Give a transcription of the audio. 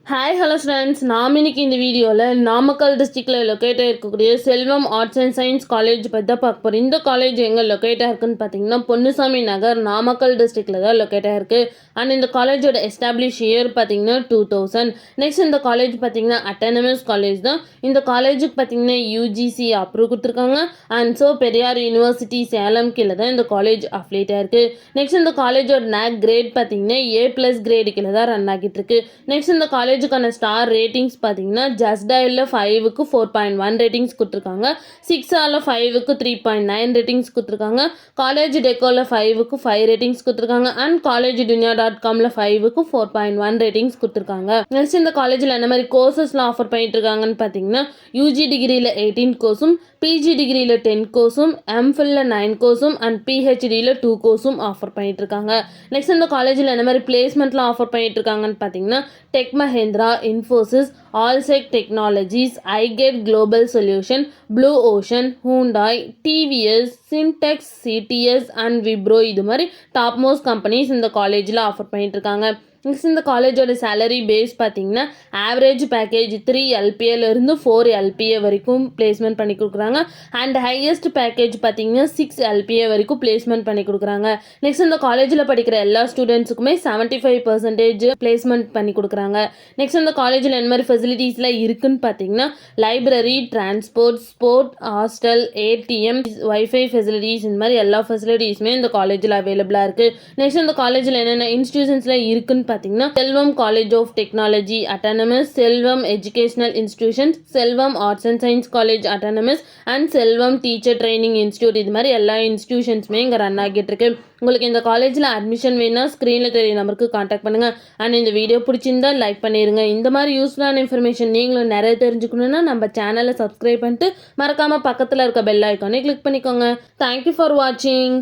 Hi hello friends, நாம் இன்னைக்கு இந்த வீடியோவில் நாமக்கல் டிஸ்ட்ரிக்டில் லொக்கேட்டாக இருக்கக்கூடிய செல்வம் ஆர்ட்ஸ் அண்ட் சயின்ஸ் காலேஜ் பற்றி தான் பார்க்க போகிறோம். இந்த காலேஜ் எங்கே லொக்கேட்டாக இருக்குன்னு பார்த்தீங்கன்னா பொன்னுசாமி நகர் நாமக்கல் டிஸ்ட்ரிக்டில் தான் லொக்கேட்டாக இருக்குது. அண்ட் இந்த காலேஜோட எஸ்டாப்ளிஷ் இயர் பார்த்தீங்கன்னா 2000. நெக்ஸ்ட் இந்த காலேஜ் பார்த்தீங்கன்னா அட்டானமஸ் காலேஜ் தான். இந்த காலேஜுக்கு பார்த்தீங்கன்னா யூஜிசி அப்ரூவ் கொடுத்துருக்காங்க. And so Periyar university Salem கீழே தான் இந்த காலேஜ் அஃபிலியேட்டாக இருக்குது. நெக்ஸ்ட் இந்த காலேஜோட நேக் கிரேட் பார்த்தீங்கன்னா A+ கிரேடு கீழே தான் ரன் ஆகிட்டு இருக்கு. நெக்ஸ்ட் இந்த காலேஜுக்கான ஸ்டார் ரேட்டிங்ஸ் பார்த்தீங்கன்னா ஜஸ்டயலில் 5க்கு 4.1 ரேட்டிங்ஸ் கொடுத்துருக்காங்க. 6ஆல 5க்கு 3.9 ரேட்டிங்ஸ் கொடுத்துருக்காங்க. காலேஜ் டெக்கோவில் 5க்கு 5 ரேட்டிங்ஸ் கொடுத்துருக்காங்க. அண்ட் காலேஜ் dunia.comல 5க்கு 4.1 ரேட்டிங்ஸ் கொடுத்துருக்காங்க. நெக்ஸ்ட் இந்த காலேஜில் என்ன மாதிரி கோர்சஸ்லாம் ஆஃபர் பண்ணிட்டு இருக்காங்கன்னு பார்த்தீங்கன்னா யூஜி டிகிரியில் 18 கோர்ஸும், பிஜி டிகிரியில் 10 கோர்ஸும், எம்ஃபில்ல 9 கோர்ஸும் அண்ட் பிஹெச்டியில் 2 கோர்ஸும் ஆஃபர் பண்ணிட்டு இருக்காங்க. நெக்ஸ்ட் இந்த காலேஜில் என்ன மாதிரி பிளேஸ்மெண்ட்லாம் ஆஃபர் பண்ணிட்டு இருக்காங்கன்னு பார்த்தீங்கன்னா tech Mahindra, Infosys, Allsec technologies, iGATE global solution, blue ocean, Hyundai, TVS, Sintex, CTS and Wipro இது மாதிரி டாப் மோஸ்ட் கம்பெனிஸ் இந்த காலேஜில் ஆஃபர் பண்ணிட்டு இருக்காங்க. நெக்ஸ்ட் இந்த காலேஜோட சேலரி பேஸ் பார்த்தீங்கன்னா ஆவரேஜ் பேக்கேஜ் 3 LPAலேருந்து 4 LPA வரைக்கும் பிளேஸ்மெண்ட் பண்ணி கொடுக்குறாங்க. அண்ட் ஹையஸ்ட் பேக்கேஜ் பார்த்தீங்கன்னா 6 LPA வரைக்கும் பிளேஸ்மெண்ட் பண்ணி கொடுக்குறாங்க. நெக்ஸ்ட் இந்த காலேஜில் படிக்கிற எல்லா ஸ்டூடெண்ட்ஸுக்குமே 75% பிளேஸ்மெண்ட் பண்ணி கொடுக்குறாங்க. நெக்ஸ்ட் இந்த காலேஜில் என்ன மாதிரி ஃபெசிலிட்டிஸ்லாம் இருக்குன்னு பார்த்தீங்கன்னா library, transport, sport, hostel, ATM, wifi facilities இந்த மாதிரி எல்லா ஃபெசிலிட்டிஸுமே இந்த காலேஜில் அவைலபிளாக இருக்குது. நெக்ஸ்ட் இந்த காலேஜில் என்னென்ன இன்ஸ்டியூஷன்ஸ்லாம் இருக்குன்னு பார்த்தீங்கன்னா Selvam college of technology autonomous, Selvam educational institutions, Selvam arts and science college autonomous and Selvam teacher training institute இது மாதிரி எல்லா இன்ஸ்டிடியூஷன்ஸுமே இங்கே ரன் ஆகிட்டு இருக்கு. உங்களுக்கு இந்த காலேஜில் அட்மிஷன் வேணும்னா ஸ்க்ரீனில் தெரிய நம்பருக்கு காண்டாக்ட் பண்ணுங்கள். அண்ட் இந்த வீடியோ பிடிச்சிருந்தா லைக் பண்ணிடுங்க. இந்த மாதிரி யூஸ்ஃபுல்லான இன்ஃபர்மேஷன் நீங்களும் நிறைய தெரிஞ்சுக்கணுன்னா நம்ம சேனலை சப்ஸ்கிரைப் பண்ணிட்டு மறக்காமல் பக்கத்தில் இருக்க பெல் ஐக்கானே கிளிக் பண்ணிக்கோங்க. தேங்க்யூ ஃபார் வாட்சிங்.